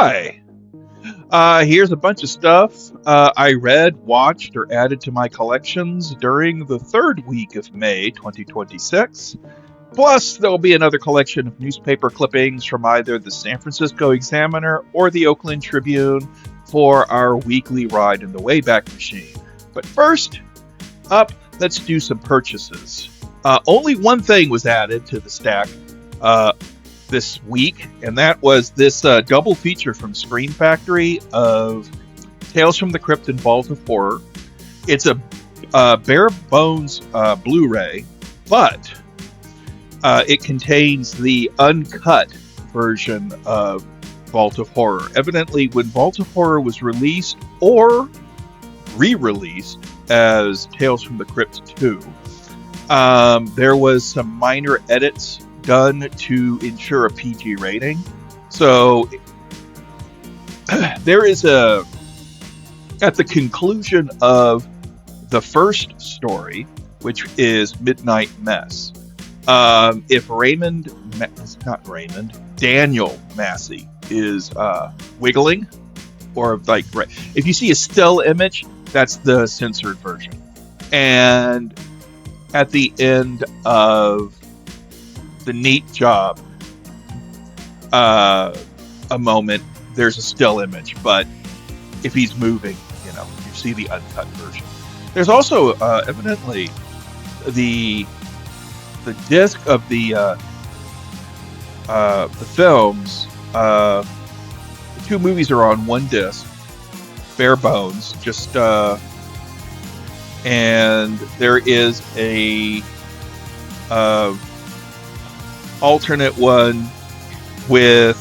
Hi. Here's a bunch of stuff I read, watched, or added to my collections during the third week of May 2026. Plus, there'll be another collection of newspaper clippings from either the San Francisco Examiner or the Oakland Tribune for our weekly ride in the Wayback Machine. But first up, let's do some purchases. Only one thing was added to the stack this week, and that was this double feature from Screen Factory of Tales from the Crypt and Vault of Horror. It's a bare bones Blu-ray, but it contains the uncut version of Vault of Horror. Evidently, when Vault of Horror was released or re-released as Tales from the Crypt 2, there was some minor edits done to ensure a PG rating. So there is at the conclusion of the first story, which is Midnight Mess, if Daniel Massey is wiggling, or like, if you see a still image, that's the censored version. And at the end of the neat job, a moment, there's a still image, but if he's moving, you see the uncut version. There's also evidently the disc of the films. The two movies are on one disc, bare bones, just and there is a alternate one with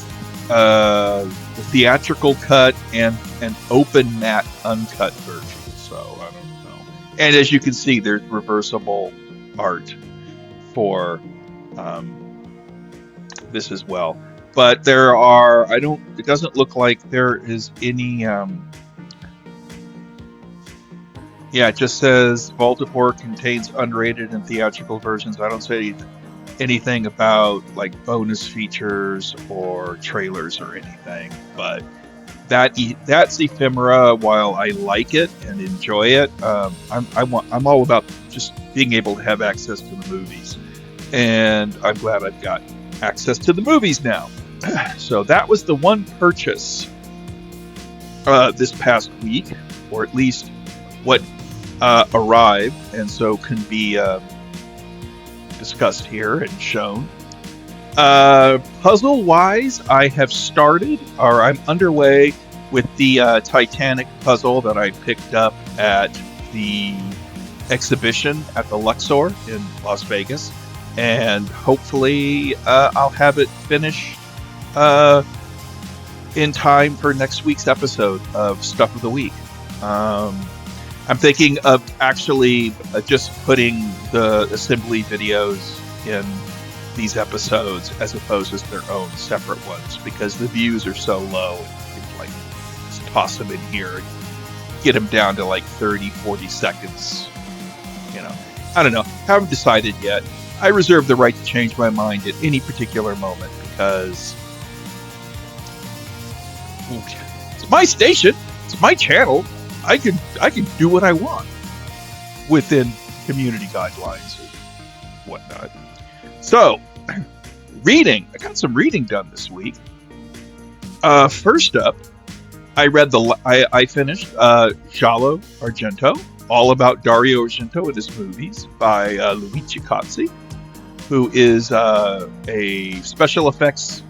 the theatrical cut and an open matte uncut version. So I don't know. And as you can see, there's reversible art for this as well. But there are, it doesn't look like there is any, it just says Vault of Horror contains unrated and theatrical versions. I don't say anything about like bonus features or trailers or anything, but that's ephemera. While I like it and enjoy it, I'm all about just being able to have access to the movies, and I'm glad I've got access to the movies now. So that was the one purchase this past week, or at least what arrived, and so can be discussed here and shown. Puzzle wise, I have started, or I'm underway with the Titanic puzzle that I picked up at the exhibition at the Luxor in Las Vegas, and hopefully I'll have it finished in time for next week's episode of Stuff of the Week. I'm thinking of actually just putting the assembly videos in these episodes as opposed to their own separate ones, because the views are so low. Like, just toss them in here and get them down to like 30-40 seconds. I don't know. Haven't decided yet. I reserve the right to change my mind at any particular moment, because it's my station, it's my channel. I can do what I want within community guidelines and whatnot. So, reading. I got some reading done this week. First up, I finished Giallo Argento, all about Dario Argento and his movies, by Luigi Cozzi, who is a special effects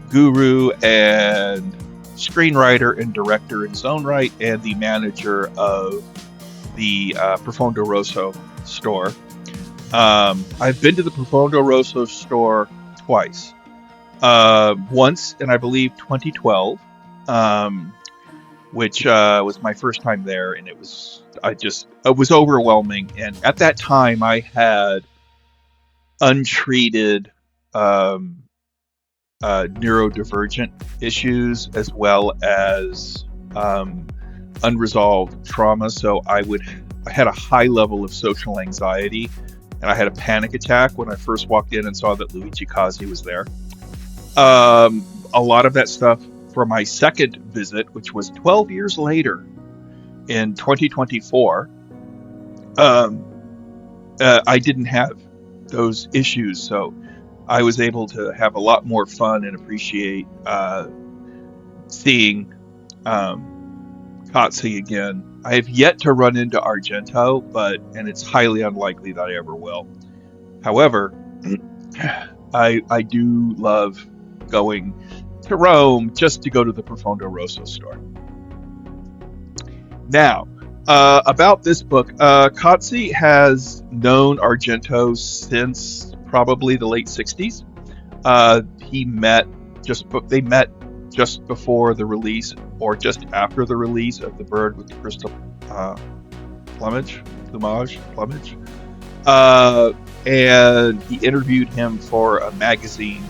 guru and screenwriter and director in his own right, and the manager of the Profondo Rosso store. I've been to the Profondo Rosso store twice. Once in, I believe, 2012, which was my first time there, and it was overwhelming. And at that time, I had untreated neurodivergent issues, as well as unresolved trauma. So I had a high level of social anxiety, and I had a panic attack when I first walked in and saw that Luigi Cozzi was there. A lot of that stuff for my second visit, which was 12 years later in 2024, I didn't have those issues, so I was able to have a lot more fun and appreciate seeing Kotze again. I have yet to run into Argento, and it's highly unlikely that I ever will. However, I do love going to Rome just to go to the Profondo Rosso store. Now, about this book, Kotze has known Argento since probably the late 60s. They met just before the release or just after the release of The Bird with the Crystal Plumage. And he interviewed him for a magazine.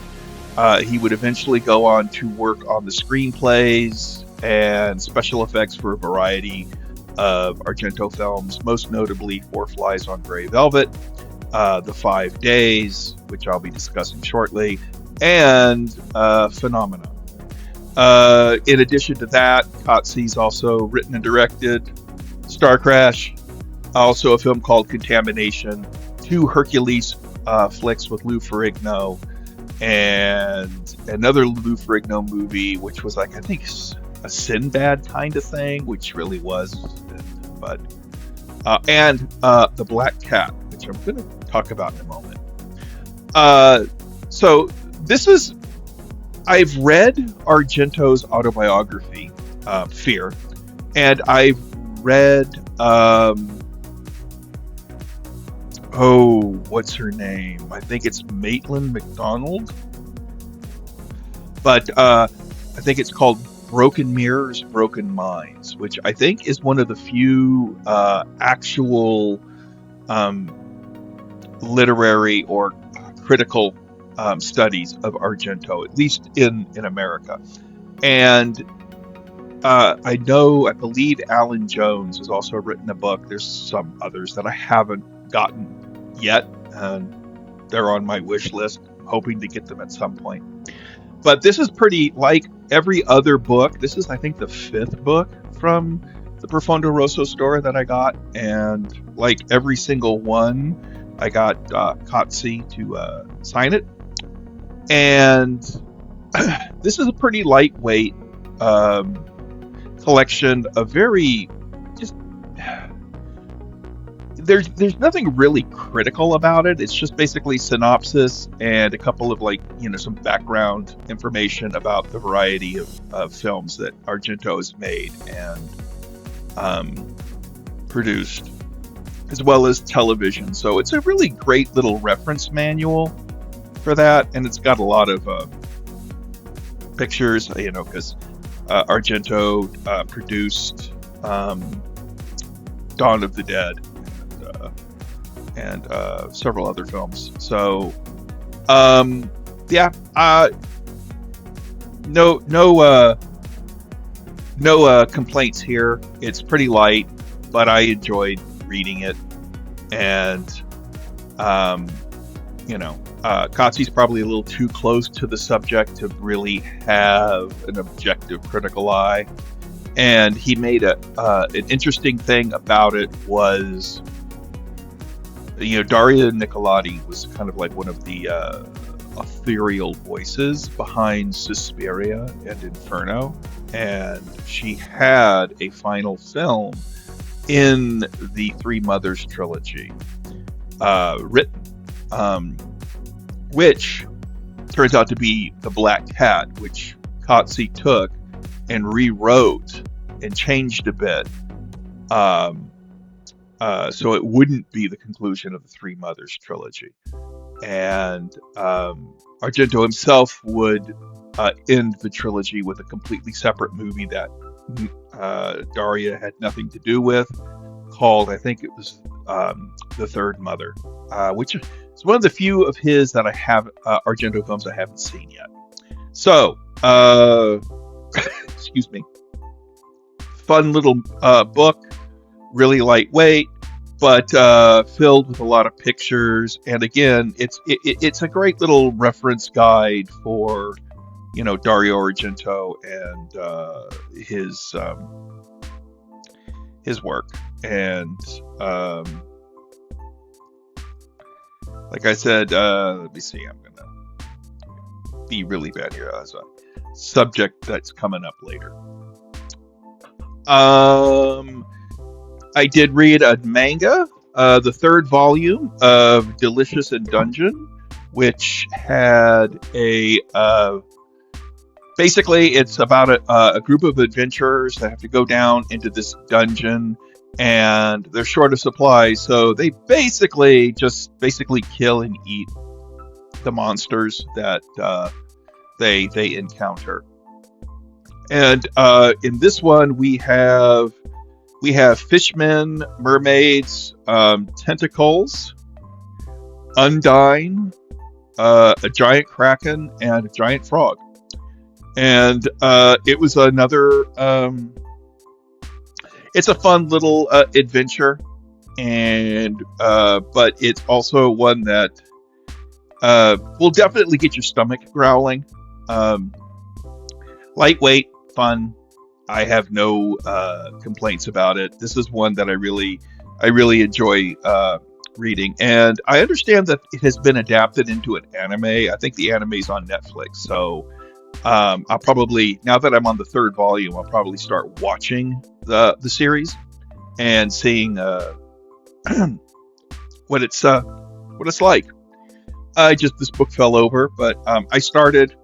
He would eventually go on to work on the screenplays and special effects for a variety of Argento films, most notably Four Flies on Grey Velvet, The 5 Days, which I'll be discussing shortly, and Phenomena. In addition to that, Kotze's also written and directed Star Crash, also a film called Contamination, 2 Hercules flicks with Lou Ferrigno, and another Lou Ferrigno movie, which was like, I think, a Sinbad kind of thing, which really was, but and The Black Cat, which I'm going to talk about in a moment. So this is, I've read Argento's autobiography, Fear, and I've read, what's her name? I think it's Maitland McDonald, but I think it's called Broken Mirrors, Broken Minds, which I think is one of the few actual literary or critical studies of Argento, at least in America. And I believe Alan Jones has also written a book. There's some others that I haven't gotten yet, and they're on my wish list, hoping to get them at some point. But this is pretty like every other book. This is, I think, the 5th book from the Profondo Rosso store that I got, and like every single one, I got Kotze to sign it. And this is a pretty lightweight collection of very just. There's nothing really critical about it. It's just basically synopsis and a couple of some background information about the variety of films that Argento has made and produced, as well as television. So it's a really great little reference manual for that, and it's got a lot of pictures, because Argento produced Dawn of the Dead and several other films. So, no complaints here. It's pretty light, but I enjoyed reading it, and Kotze's probably a little too close to the subject to really have an objective critical eye. And he made an interesting thing about it was, Dario Nicolodi was kind of like one of the ethereal voices behind Suspiria and Inferno, and she had a final film in the Three Mothers trilogy written, which turns out to be The Black Cat, which Kotze took and rewrote and changed a bit, so it wouldn't be the conclusion of the Three Mothers trilogy. And Argento himself would end the trilogy with a completely separate movie that Daria had nothing to do with, called, I think it was The Third Mother, which is one of the few of his that I have, Argento films I haven't seen yet. So, excuse me. Fun little book, really lightweight, but filled with a lot of pictures. And again, it's a great little reference guide for Dario Argento and his work. And like I said, let me see. I'm gonna be really bad here as a subject that's coming up later. I did read a manga, the third volume of Delicious in Dungeon, which had basically it's about a group of adventurers that have to go down into this dungeon, and they're short of supplies, so they basically kill and eat the monsters that they encounter. And in this one, we have fishmen, mermaids, tentacles, undine, a giant kraken, and a giant frog. And it was another. It's a fun little adventure, and but it's also one that will definitely get your stomach growling. Lightweight, fun. I have no complaints about it. This is one that I really enjoy reading, and I understand that it has been adapted into an anime. I think the anime's on Netflix, so I'll probably, now that I'm on the third volume, I'll probably start watching the series and seeing what it's like. This book fell over, but I started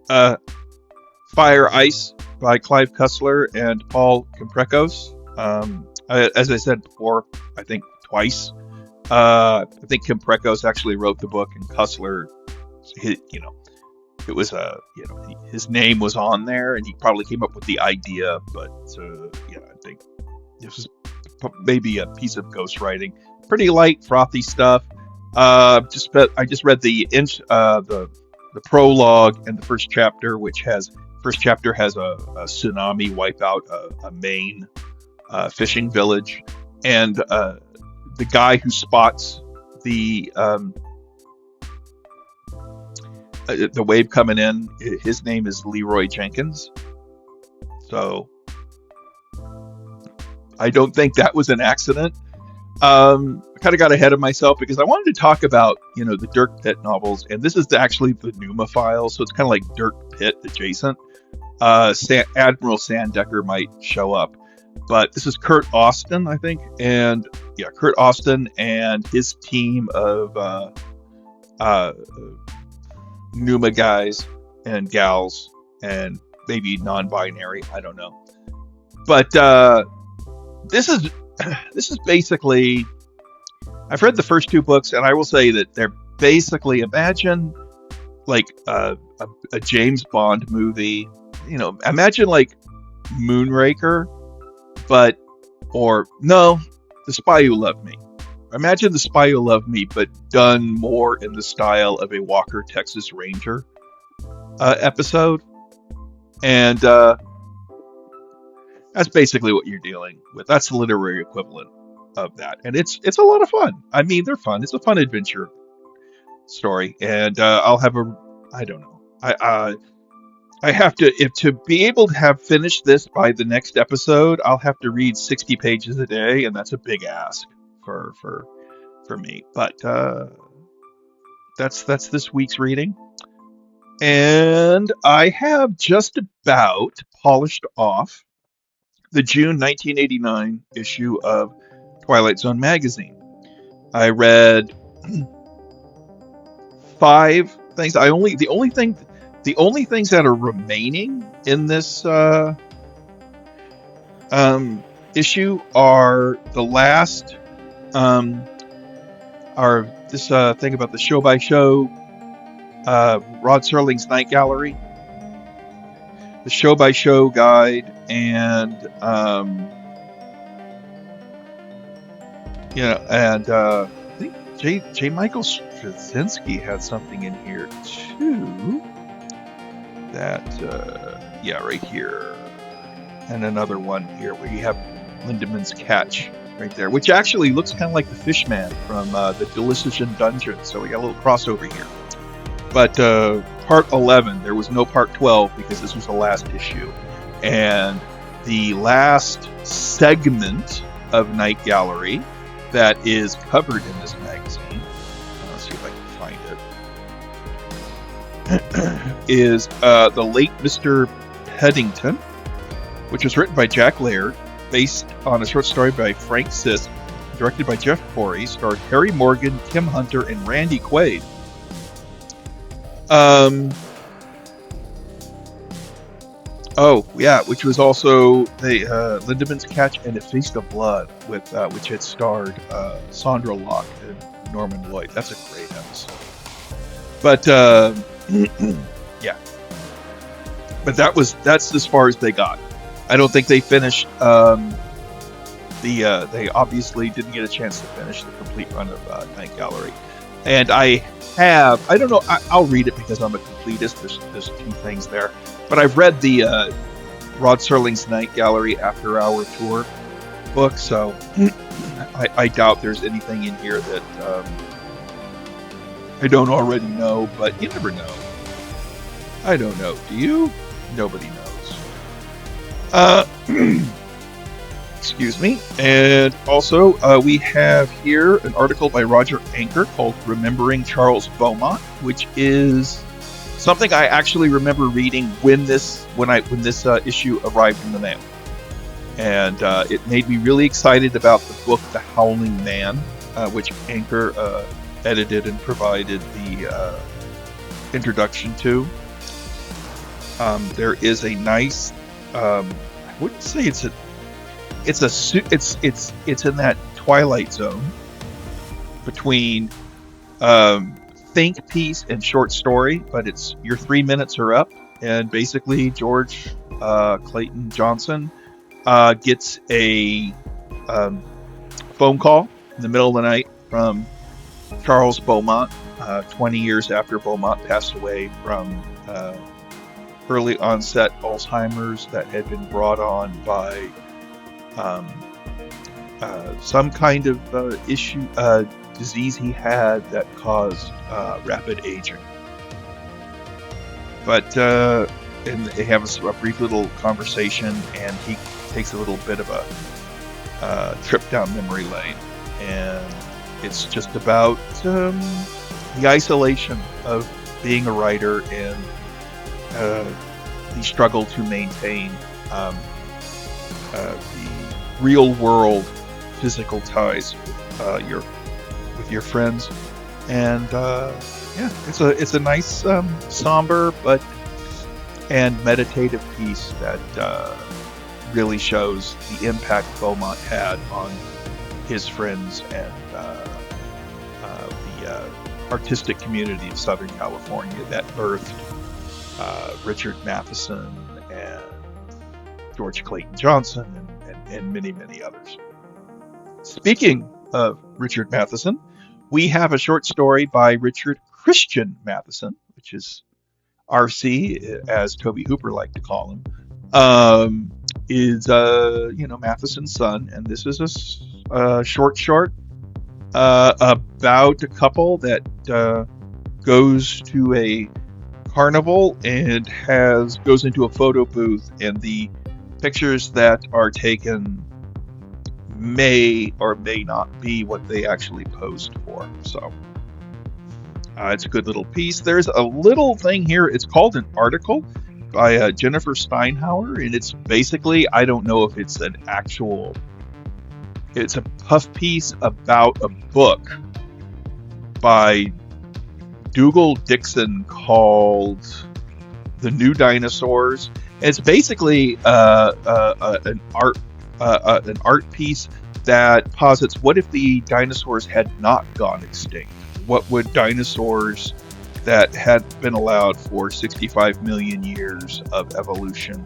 Fire Ice by Clive Cussler and Paul Kemprekos. As I said before, I think twice. I think Kemprekos actually wrote the book, and Cussler, it was his name was on there, and he probably came up with the idea. But I think this was maybe a piece of ghostwriting. Pretty light, frothy stuff. I just read the prologue and the first chapter, which has a tsunami wipe out a Maine fishing village, and the guy who spots the wave coming in, his name is Leroy Jenkins. So I don't think that was an accident. I kind of got ahead of myself because I wanted to talk about, the Dirk Pitt novels, and this is actually the Numa files, so it's kind of like Dirk Pitt adjacent. Admiral Sandecker might show up, but this is Kurt Austin, I think, and Kurt Austin and his team of Numa guys and gals, and maybe non-binary, I don't know. But this is basically, I've read the first two books, and I will say that they're basically, imagine like a James Bond movie, imagine like Moonraker, The Spy Who Loved Me. Imagine The Spy Who Loved Me, but done more in the style of a Walker, Texas Ranger episode. And that's basically what you're dealing with. That's the literary equivalent of that. And it's a lot of fun. I mean, they're fun. It's a fun adventure story. And I'll have I don't know. I have to be able to have finished this by the next episode, I'll have to read 60 pages a day, and that's a big ask for me. But that's this week's reading. And I have just about polished off the June 1989 issue of Twilight Zone magazine. I read 5 things. The only things that are remaining in this issue are the last are this thing about the show by show, Rod Serling's Night Gallery, the show by show guide, and I think J. Michael Straczynski had something in here too. That right here, and another one here where you have Lindemann's Catch right there, which actually looks kind of like the Fishman from the Delicious in Dungeon. So we got a little crossover here. But part 11. There was no part 12 because this was the last issue. And the last segment of Night Gallery that is covered in this magazine, let's see if I can find it, is The Late Mr. Peddington, which was written by Jack Laird, based on a short story by Frank Sisk, directed by Jeff Corey, starred Harry Morgan, Kim Hunter, and Randy Quaid. Oh yeah, which was also the Lindeman's Catch and A Feast of Blood, with which had starred Sandra Locke and Norman Lloyd. That's a great episode. But yeah, but that's as far as they got. I don't think they finished. They obviously didn't get a chance to finish the complete run of Night Gallery, and I don't know. I'll read it because I'm a completist. There's a few things there. But I've read the Rod Serling's Night Gallery After Hour Tour book, so I doubt there's anything in here that I don't already know, but you never know. I don't know. Do you? Nobody knows. Excuse me. And also, we have here an article by Roger Anker called Remembering Charles Beaumont, which is something I actually remember reading when this issue arrived in the mail, and it made me really excited about the book The Howling Man, which Anker edited and provided the introduction to. There is a nice, I wouldn't say it's in that twilight zone between think piece and short story, but it's your 3 minutes are up, and basically George Clayton Johnson gets a phone call in the middle of the night from Charles Beaumont, 20 years after Beaumont passed away from early onset Alzheimer's that had been brought on by some kind of disease he had that caused rapid aging. But and they have a brief little conversation, and he takes a little bit of a trip down memory lane, and it's just about the isolation of being a writer and the struggle to maintain the real world physical ties with your friends, and yeah, it's a nice somber and meditative piece that really shows the impact Beaumont had on his friends and the artistic community of Southern California that birthed Richard Matheson and George Clayton Johnson and many, many others. Speaking of Richard Matheson, we have a short story by Richard Christian Matheson, which is RC, as Toby Hooper liked to call him, is Matheson's son, and this is a short about a couple that goes to a carnival and goes into a photo booth, and the pictures that are taken may or may not be what they actually posed for. So it's a good little piece. There's a little thing here. It's called an article by Jennifer Steinhauer, and it's basically, I don't know if it's it's a puff piece about a book by Dougal Dixon called The New Dinosaurs. It's basically an art piece that posits, what if the dinosaurs had not gone extinct? What would dinosaurs that had been allowed for 65 million years of evolution,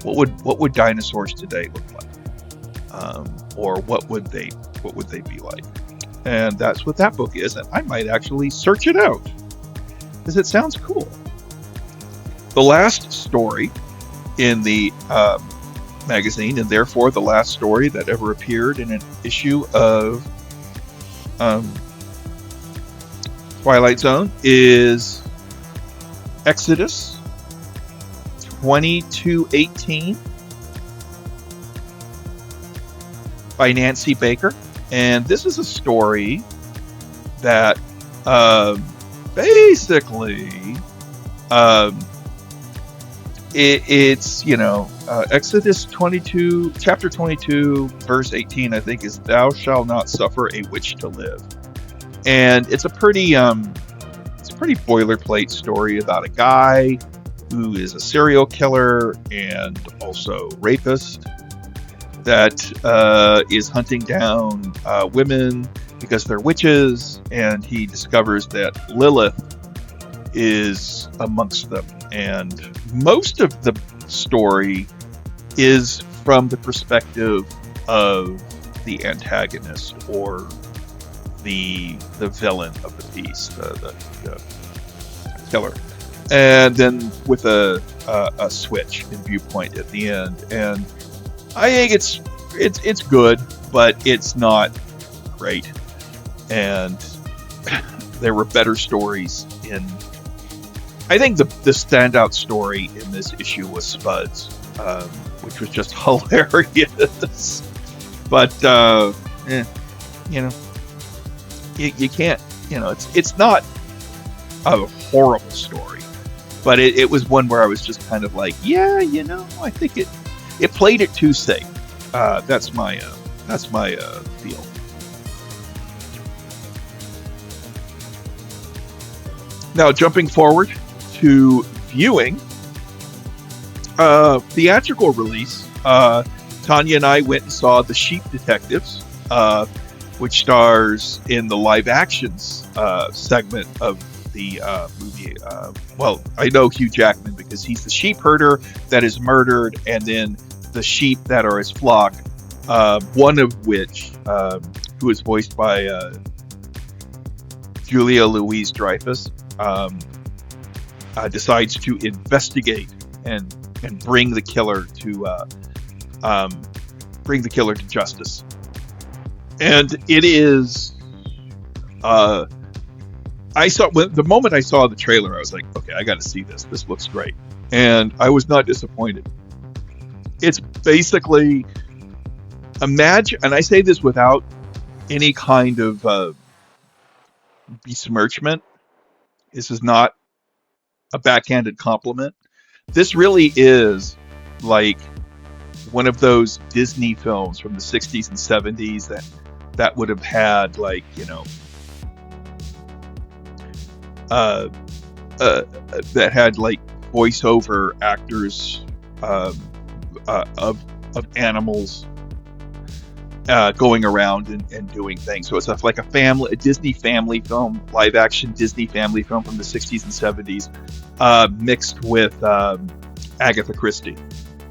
what would dinosaurs today look like? Or what would they be like? And that's what that book is, and I might actually search it out because it sounds cool. The last story in the magazine, and therefore the last story that ever appeared in an issue of Twilight Zone, is Exodus 2218 by Nancy Baker. And this is a story that basically it's Exodus 22, chapter 22, verse 18, I think, is "Thou shalt not suffer a witch to live," and it's a pretty boilerplate story about a guy who is a serial killer and also rapist that is hunting down women because they're witches, and he discovers that Lilith is amongst them. And most of the story is from the perspective of the antagonist, or the villain of the piece, the killer, and then with a switch in viewpoint at the end. And I think it's good, but it's not great. And there were better stories in. I think the standout story in this issue was Spuds, which was just hilarious. But you can't. It's not a horrible story, but it was one where I was just kind of like, I think it played it too safe. That's my feel. Now, jumping forward to viewing, theatrical release, Tanya and I went and saw The Sheep Detectives, which stars in the live actions segment of the movie. Well, I know Hugh Jackman because he's the sheep herder that is murdered, and then the sheep that are his flock, one of which, who is voiced by Julia Louis-Dreyfus, decides to investigate and bring the killer to justice. And it is, the moment I saw the trailer, I was like, okay, I got to see this. This looks great, and I was not disappointed. It's basically, imagine, and I say this without any kind of besmirchment. This is not a backhanded compliment. This really is like one of those Disney films from the 60s and 70s that would have had, like, that had like voiceover actors of animals going around and doing things. So it's like a Disney family film, live action Disney family film from the 60s and 70s, mixed with Agatha Christie.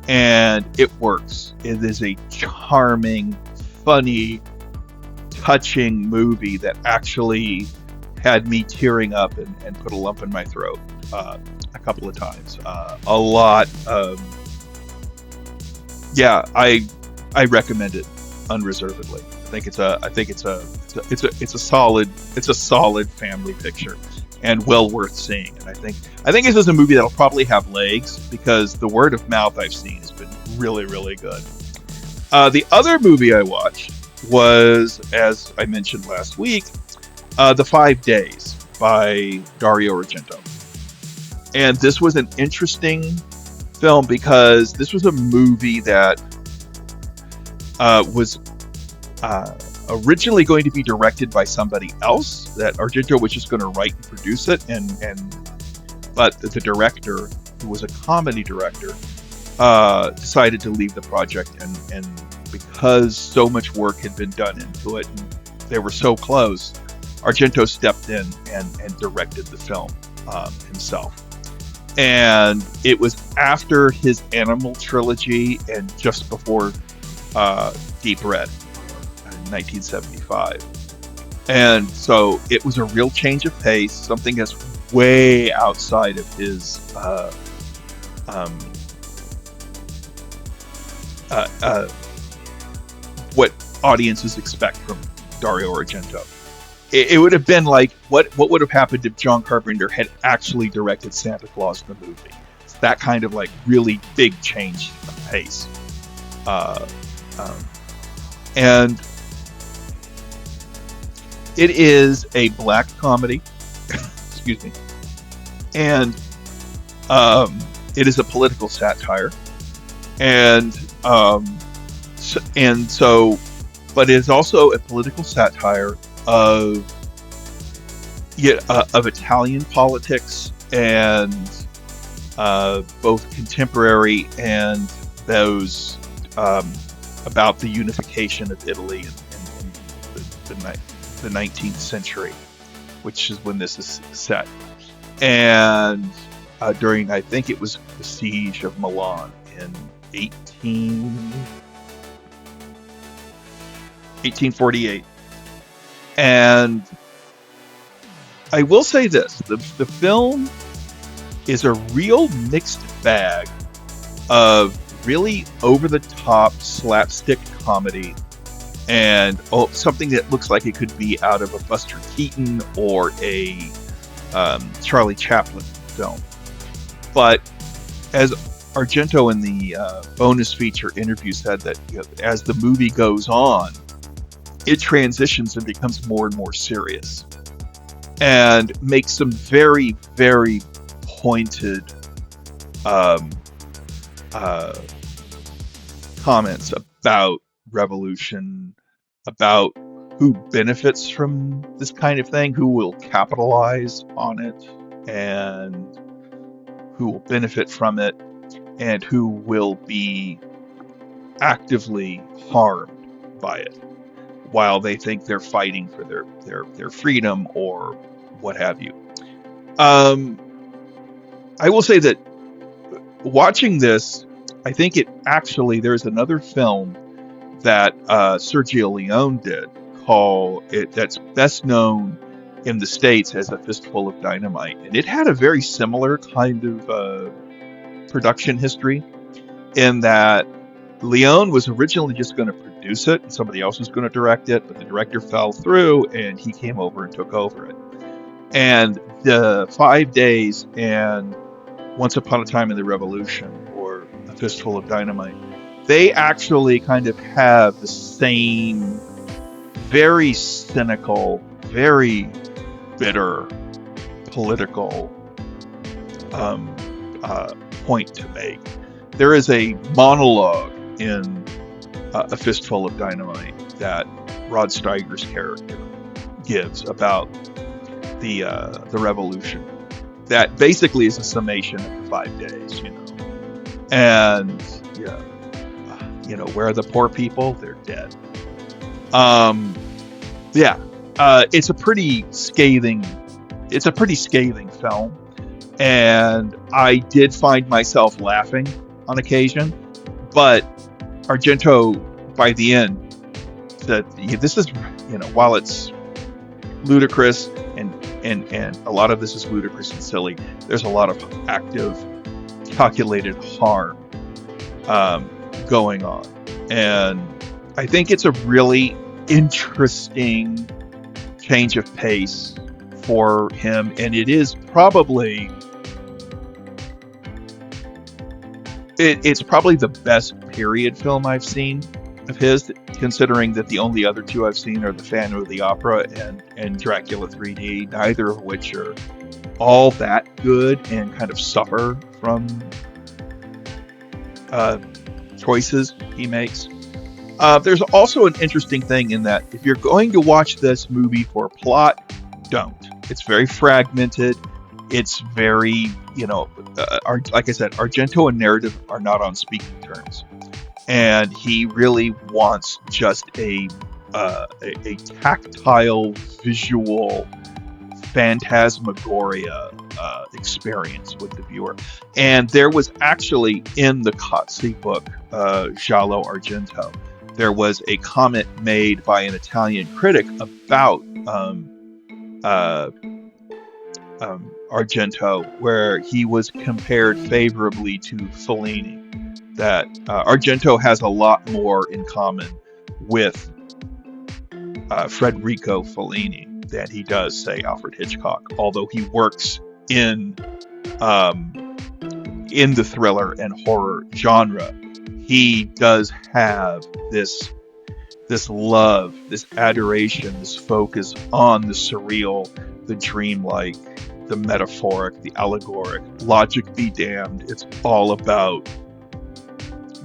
And it works. It is a charming, funny, touching movie that actually had me tearing up and put a lump in my throat a couple of times. A lot. I recommend it unreservedly. I think it's a solid family picture, and well worth seeing. And I think this is a movie that'll probably have legs because the word of mouth I've seen has been really, really good. The other movie I watched was, as I mentioned last week, The 5 Days by Dario Argento. And this was an interesting film because this was a movie that was originally going to be directed by somebody else, that Argento was just going to write and produce it, but the director, who was a comedy director, decided to leave the project, and because so much work had been done into it and they were so close, Argento stepped in and directed the film himself. And it was after his Animal trilogy and just before Deep Red in 1975. And so it was a real change of pace, something that's way outside of his what audiences expect from Dario Argento. it would have been like what would have happened if John Carpenter had actually directed Santa Claus the movie. It's that kind of like really big change of pace. Uh, um, and it is a black comedy. Excuse me. And it is a political satire. And so, but it is also a political satire of of Italian politics and both contemporary and those about the unification of Italy in the 19th century, which is when this is set. And during, I think it was the siege of Milan in 1848. And I will say this, the film is a real mixed bag of really over-the-top slapstick comedy and something that looks like it could be out of a Buster Keaton or a Charlie Chaplin film. But as Argento in the bonus feature interview said, that as the movie goes on, it transitions and becomes more and more serious and makes some very, very pointed comments about revolution, about who benefits from this kind of thing, who will capitalize on it, and who will benefit from it, and who will be actively harmed by it while they think they're fighting for their freedom or what have you. I will say that watching this, I think it actually, there's another film that Sergio Leone did that's best known in the States as A Fistful of Dynamite. And it had a very similar kind of production history in that Leone was originally just going to produce it and somebody else was going to direct it, but the director fell through and he came over and took over it. And the 5 Days and Once Upon a Time in the Revolution, or A Fistful of Dynamite, they actually kind of have the same very cynical, very bitter political point to make. There is a monologue in A Fistful of Dynamite that Rod Steiger's character gives about the revolution. That basically is a summation of the 5 days, and where are the poor people? They're dead. It's a pretty scathing film, and I did find myself laughing on occasion, but Argento by the end said, this is, while it's ludicrous and a lot of this is ludicrous and silly, there's a lot of active, calculated harm going on. And I think it's a really interesting change of pace for him, and it is probably it's probably the best period film I've seen of his, considering that the only other two I've seen are The Phantom of the Opera and Dracula 3D, neither of which are all that good and kind of suffer from choices he makes. There's also an interesting thing in that if you're going to watch this movie for plot, don't. It's very fragmented. It's very, like I said, Argento and narrative are not on speaking terms. And he really wants just a tactile, visual phantasmagoria experience with the viewer. And there was actually, in the Cozzi book, Giallo Argento, there was a comment made by an Italian critic about Argento, where he was compared favorably to Fellini. That Argento has a lot more in common with Federico Fellini. than he does, say, Alfred Hitchcock. Although he works um, in the thriller and horror genre, he does have this love, this adoration, this focus on the surreal, the dreamlike, the metaphoric, the allegoric. Logic be damned, it's all about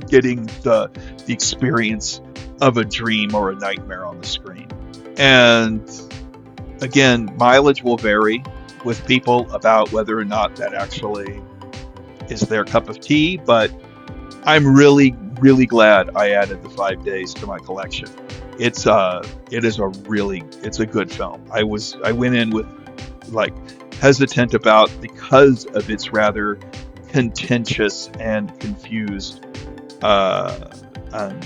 getting the experience of a dream or a nightmare on the screen. And again, mileage will vary with people about whether or not that actually is their cup of tea, but I'm really glad I added the 5 days to my collection. It's a good film. I went in with like hesitant about, because of its rather contentious and confused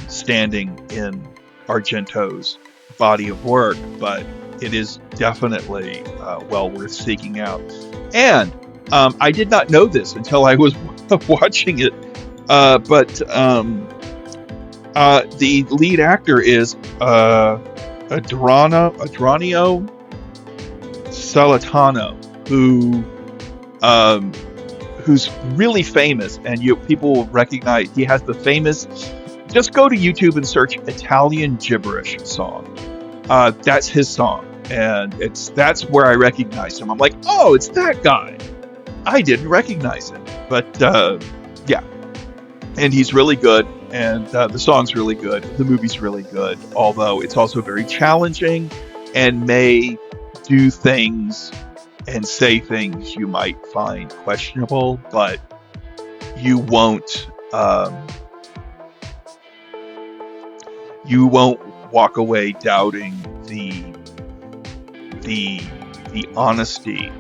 standing in Argento's body of work, but it is definitely well worth seeking out. And I did not know this until I was watching it, but the lead actor is Adranio Celentano, who's really famous, and people will recognize. He has the famous. Just go to YouTube and search Italian Gibberish song. That's his song, and that's where I recognized him. I'm like, oh, it's that guy. I didn't recognize him, but yeah, and he's really good, and the song's really good. The movie's really good, although it's also very challenging and may do things and say things you might find questionable, but you won't walk away doubting the honesty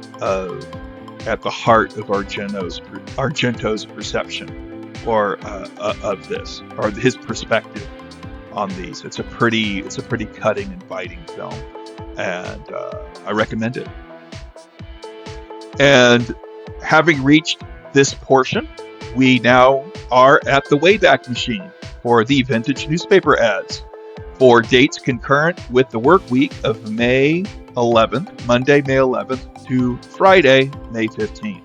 at the heart of Argento's perception or of this, or his perspective on these. It's a pretty cutting and biting film, and I recommend it. And having reached this portion, we now are at the Wayback Machine for the vintage newspaper ads for dates concurrent with the work week of May 11th, Monday, May 11th to Friday, May 15th.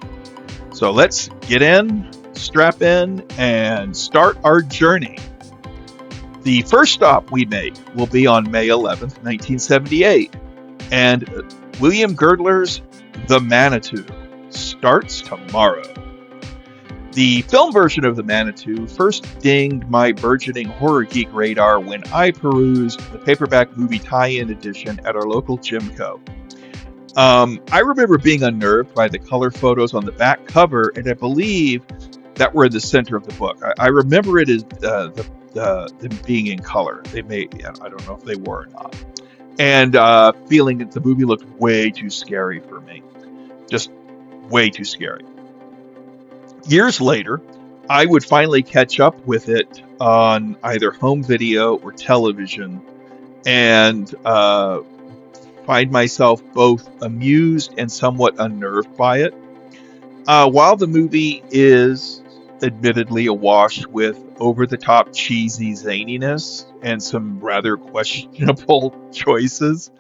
So let's get in, strap in, and start our journey. The first stop we make will be on May 11th, 1978, and William Girdler's The Manitou starts tomorrow. The film version of The Manitou first dinged my burgeoning horror geek radar when I perused the paperback movie tie-in edition at our local Gymco. I remember being unnerved by the color photos on the back cover, and I believe that were in the center of the book. I remember it as them being in color. I don't know if they were or not. And feeling that the movie looked way too scary for me. Just way too scary. Years later, I would finally catch up with it on either home video or television, and find myself both amused and somewhat unnerved by it. While the movie is admittedly awash with over-the-top cheesy zaniness and some rather questionable choices,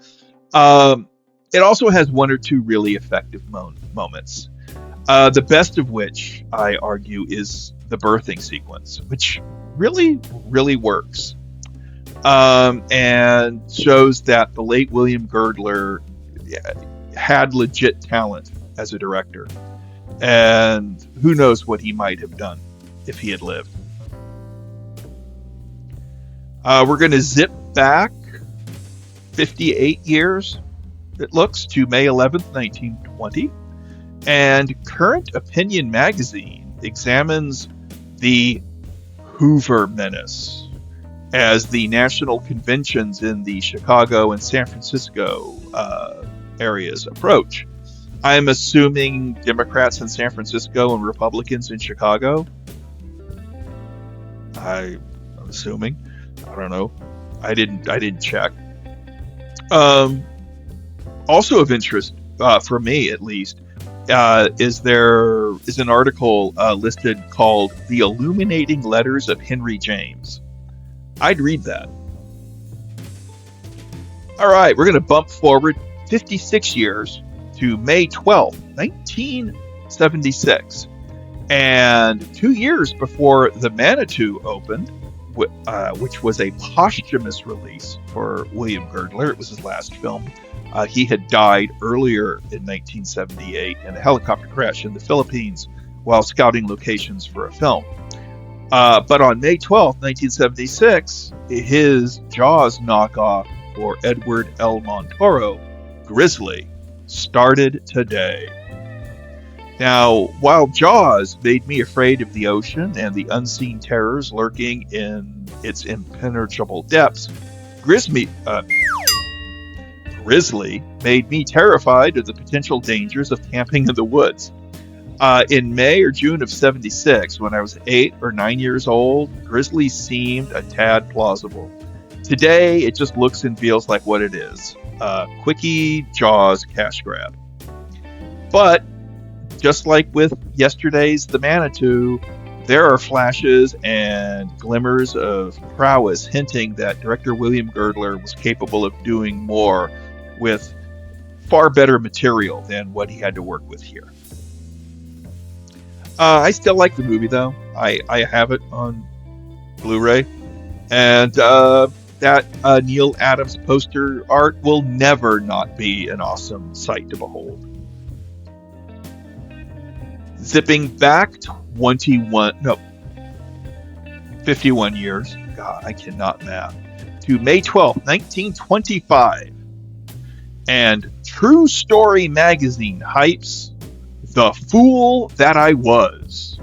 it also has one or two really effective moments. The best of which, I argue, is the birthing sequence, which really, really works. And shows that the late William Girdler had legit talent as a director. And who knows what he might have done if he had lived. We're going to zip back 58 years, it looks, to May 11th, 1920. And Current Opinion magazine examines the Hoover Menace as the national conventions in the Chicago and San Francisco areas approach. I'm assuming Democrats in San Francisco and Republicans in Chicago. I'm assuming. I don't know. I didn't check. Also of interest, for me at least, is an article listed called "The Illuminating Letters of Henry James." I'd read that. All right, we're going to bump forward 56 years to May 12th, 1976. And 2 years before The Manitou opened, which was a posthumous release for William Girdler, it was his last film. He had died earlier in 1978 in a helicopter crash in the Philippines while scouting locations for a film. But on May 12th, 1976, his Jaws knockoff for Edward L. Montoro, Grizzly, started today. Now, while Jaws made me afraid of the ocean and the unseen terrors lurking in its impenetrable depths, Grizzly made me terrified of the potential dangers of camping in the woods. In May or June of '76, when I was 8 or 9 years old, Grizzly seemed a tad plausible. Today, it just looks and feels like what it is, a quickie Jaws cash grab. But just like with yesterday's The Manitou, there are flashes and glimmers of prowess hinting that director William Girdler was capable of doing more with far better material than what he had to work with here. I still like the movie, though. I have it on Blu-ray. And that Neil Adams poster art will never not be an awesome sight to behold. Zipping back 51 years. God, I cannot math. To May 12th, 1925. And True Story magazine hypes The Fool That I Was,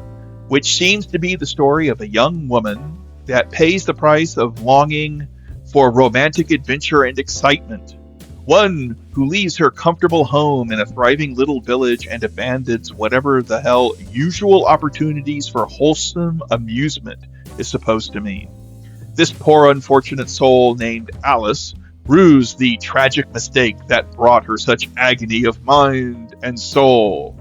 which seems to be the story of a young woman that pays the price of longing for romantic adventure and excitement. One who leaves her comfortable home in a thriving little village and abandons whatever the hell usual opportunities for wholesome amusement is supposed to mean. This poor unfortunate soul named Alice rues the tragic mistake that brought her such agony of mind and soul.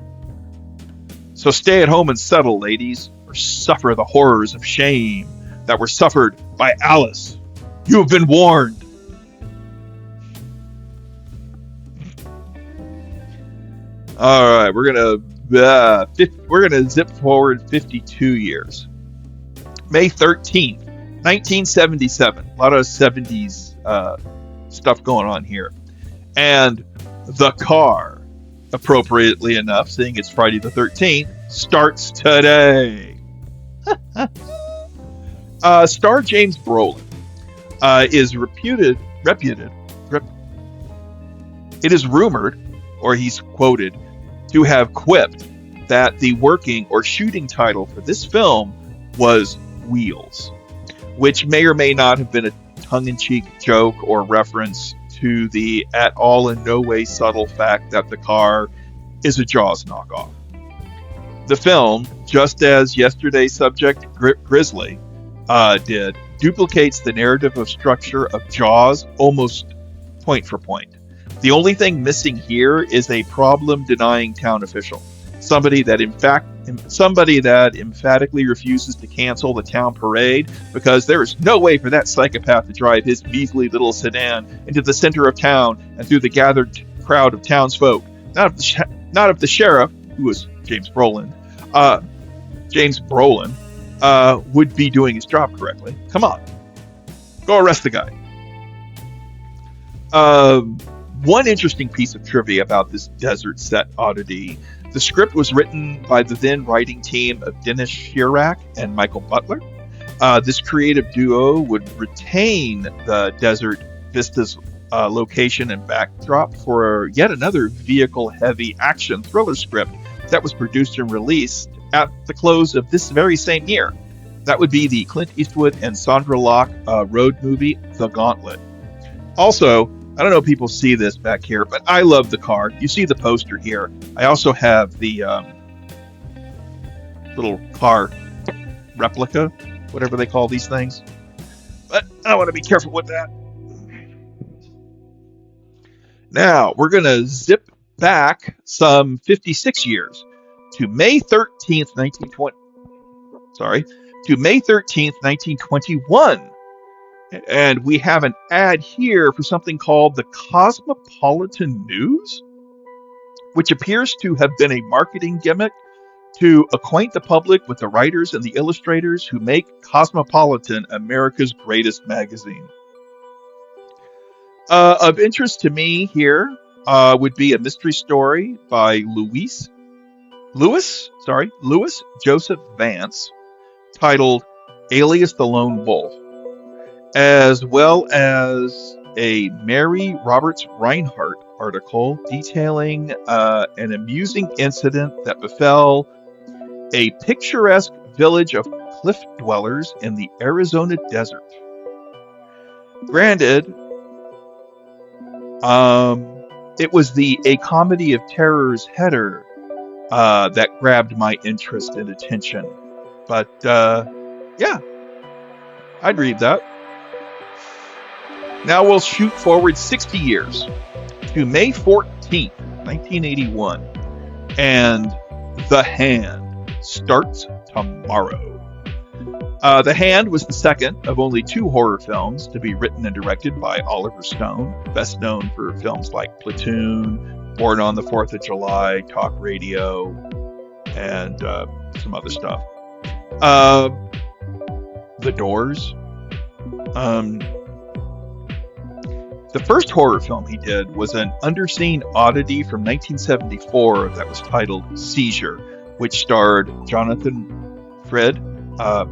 So stay at home and settle, ladies, or suffer the horrors of shame that were suffered by Alice. You have been warned. All right, we're gonna zip forward 52 years. May 13th, 1977. A lot of 70s stuff going on here. And The Car, appropriately enough, seeing it's Friday the 13th, starts today. Star James Brolin is it is rumored, or he's quoted, to have quipped that the working or shooting title for this film was Wheels, which may or may not have been a tongue-in-cheek joke or reference to the at all in no way subtle fact that The Car is a Jaws knockoff. The film, just as yesterday's subject Grizzly did, duplicates the narrative of structure of Jaws almost point for point. The only thing missing here is a problem-denying town official, somebody that emphatically refuses to cancel the town parade because there is no way for that psychopath to drive his measly little sedan into the center of town and through the gathered crowd of townsfolk. Not if the sheriff, who was James Brolin, would be doing his job correctly. Come on, go arrest the guy. One interesting piece of trivia about this desert set oddity: the script was written by the then writing team of Dennis Schirach and Michael Butler. This creative duo would retain the desert vistas location and backdrop for yet another vehicle-heavy action thriller script that was produced and released at the close of this very same year. That would be the Clint Eastwood and Sandra Locke road movie, The Gauntlet. Also, I don't know if people see this back here, but I love The Car. You see the poster here. I also have the little car replica, whatever they call these things. But I want to be careful with that. Now, we're going to zip back some 56 years to May 13th, 1921. And we have an ad here for something called the Cosmopolitan News, which appears to have been a marketing gimmick to acquaint the public with the writers and the illustrators who make Cosmopolitan America's greatest magazine. Of interest to me here would be a mystery story by Louis Joseph Vance, titled Alias the Lone Wolf, as well as a Mary Roberts Reinhardt article detailing an amusing incident that befell a picturesque village of cliff dwellers in the Arizona desert. Granted, it was the A Comedy of Terrors header that grabbed my interest and attention. But yeah, I'd read that. Now we'll shoot forward 60 years to May 14th, 1981, and The Hand starts tomorrow. The Hand was the second of only 2 horror films to be written and directed by Oliver Stone, best known for films like Platoon, Born on the 4th of July, Talk Radio, and some other stuff. The Doors. The first horror film he did was an underseen oddity from 1974 that was titled Seizure, which starred Jonathan Frid,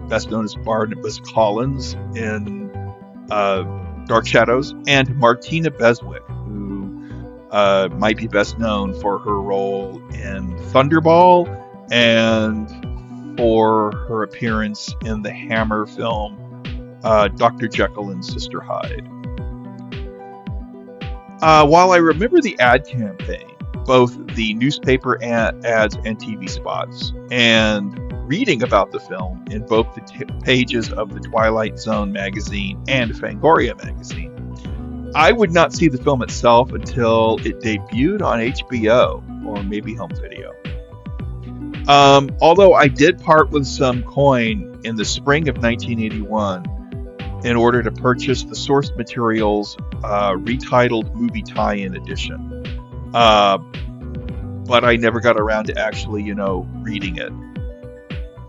best known as Barnabas Collins in Dark Shadows, and Martina Beswick, who might be best known for her role in Thunderball and for her appearance in the Hammer film Dr. Jekyll and Sister Hyde. While I remember the ad campaign, both the newspaper ads and TV spots, and reading about the film in both the pages of the Twilight Zone magazine and Fangoria magazine, I would not see the film itself until it debuted on HBO or maybe home video. Although I did part with some coin in the spring of 1981 in order to purchase the source material's retitled movie tie-in edition. But I never got around to actually, reading it.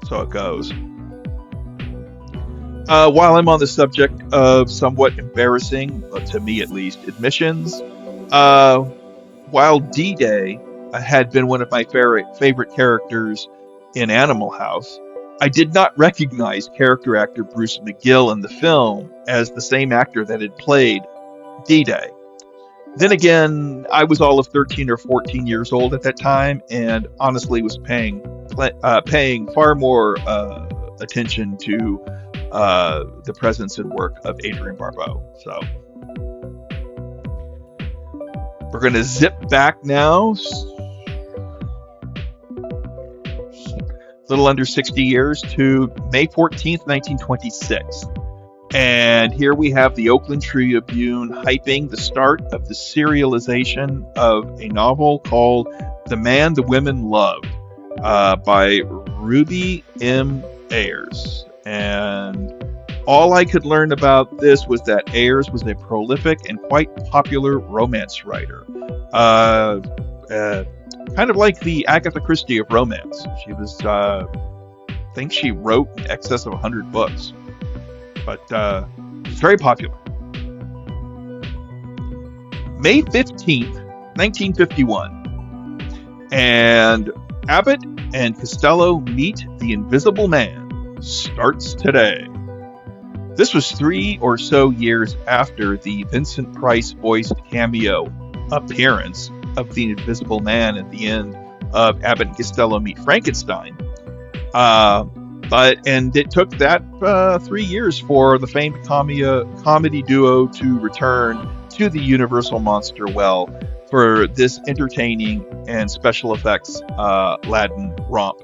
So it goes. While I'm on the subject of somewhat embarrassing, to me at least, admissions, while D-Day had been one of my favorite characters in Animal House, I did not recognize character actor Bruce McGill in the film as the same actor that had played D-Day. Then again, I was all of 13 or 14 years old at that time, and honestly was paying far more attention to the presence and work of Adrienne Barbeau. So we're going to zip back now. Little under 60 years to May 14th, 1926. And here we have the Oakland Tribune hyping the start of the serialization of a novel called The Man the Women Loved by Ruby M. Ayers. And all I could learn about this was that Ayers was a prolific and quite popular romance writer. Kind of like the Agatha Christie of romance. She was, I think she wrote in excess of 100 books. But it's very popular. May 15th, 1951. And Abbott and Costello Meet the Invisible Man starts today. This was 3 or so years after the Vincent Price voiced cameo appearance of the Invisible Man at the end of Abbott and Costello Meet Frankenstein. And it took that 3 years for the famed comedy duo to return to the Universal Monster well for this entertaining and special effects Latin romp.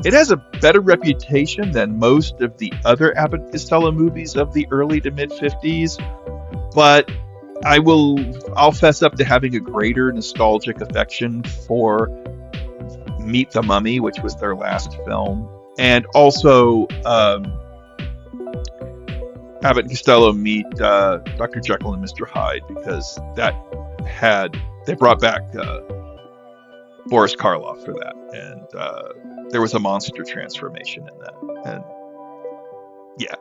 It has a better reputation than most of the other Abbott and Costello movies of the early to mid 50s, but I'll fess up to having a greater nostalgic affection for Meet the Mummy, which was their last film, and also Abbott and Costello meet Dr. Jekyll and Mr. Hyde, because they brought back Boris Karloff for that, and there was a monster transformation in that, and yeah,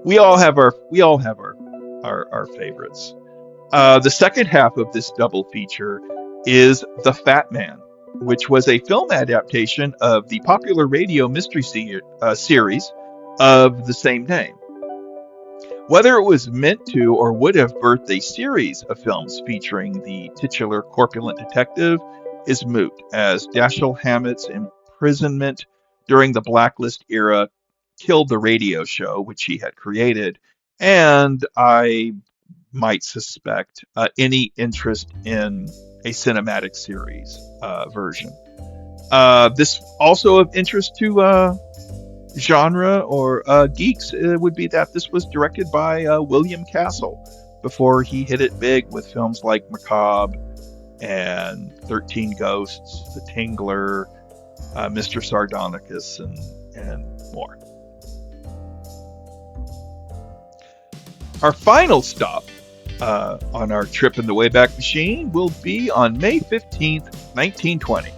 we all have our favorites. The second half of this double feature is The Fat Man, which was a film adaptation of the popular radio mystery series of the same name. Whether it was meant to or would have birthed a series of films featuring the titular corpulent detective is moot, as Dashiell Hammett's imprisonment during the Blacklist era killed the radio show which he had created, and I might suspect any interest in a cinematic series version. This also of interest to genre or geeks would be that this was directed by William Castle before he hit it big with films like Macabre and 13 Ghosts, The Tingler, Mr. Sardonicus, and more. Our final stop on our trip in the Wayback Machine will be on May 15th, 1920.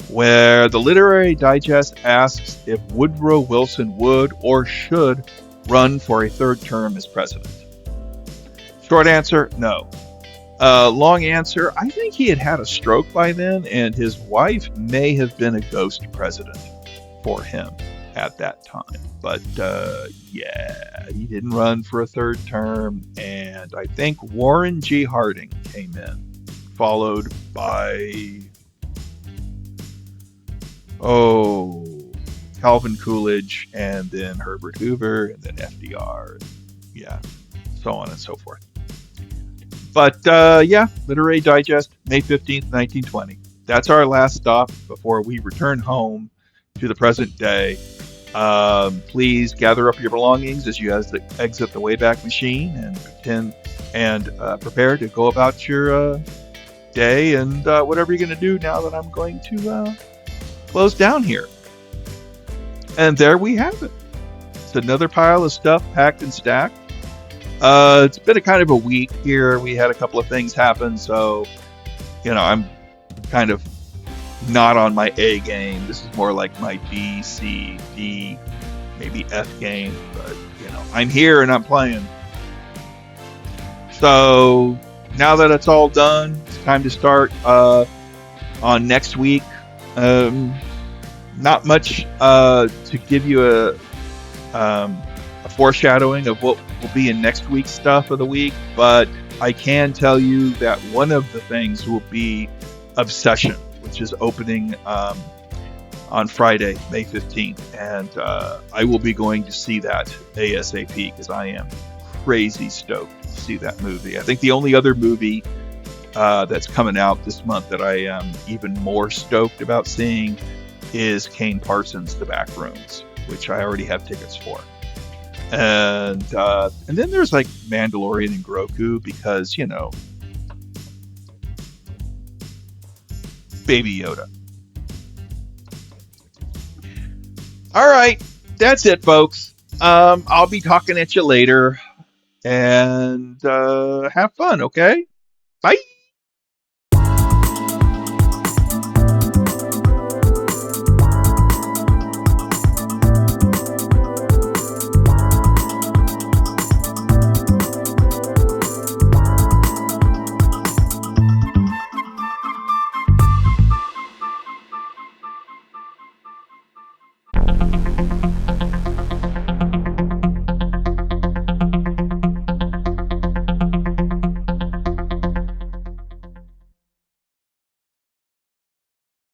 Where the Literary Digest asks if Woodrow Wilson would or should run for a third term as president. Short answer, no. Long answer, I think he had a stroke by then, and his wife may have been a ghost president for him at that time. But yeah, he didn't run for a third term, and I think Warren G. Harding came in, followed by Calvin Coolidge, and then Herbert Hoover, and then FDR, yeah, so on and so forth. But yeah, Literary Digest, May 15th, 1920. That's our last stop before we return home to the present day. Please gather up your belongings as you exit the Wayback Machine and prepare to go about your day and whatever you're going to do now that I'm going to close down here. And there we have it. It's another pile of stuff packed and stacked. It's been a kind of a week here. We had a couple of things happen, so I'm kind of not on my A game. This is more like my B, C, D, maybe F game, but I'm here and I'm playing. So now that it's all done, it's time to start on next week. Not much to give you a foreshadowing of what will be in next week's stuff of the week, but I can tell you that one of the things will be Obsession, which is opening on Friday, May 15th, and I will be going to see that ASAP because I am crazy stoked to see that movie. I think the only other movie that's coming out this month that I am even more stoked about seeing is Kane Parsons' The Backrooms, which I already have tickets for. And then there's like Mandalorian and Grogu because, Baby Yoda. All right, that's it, folks. I'll be talking at you later, and have fun, okay? Bye.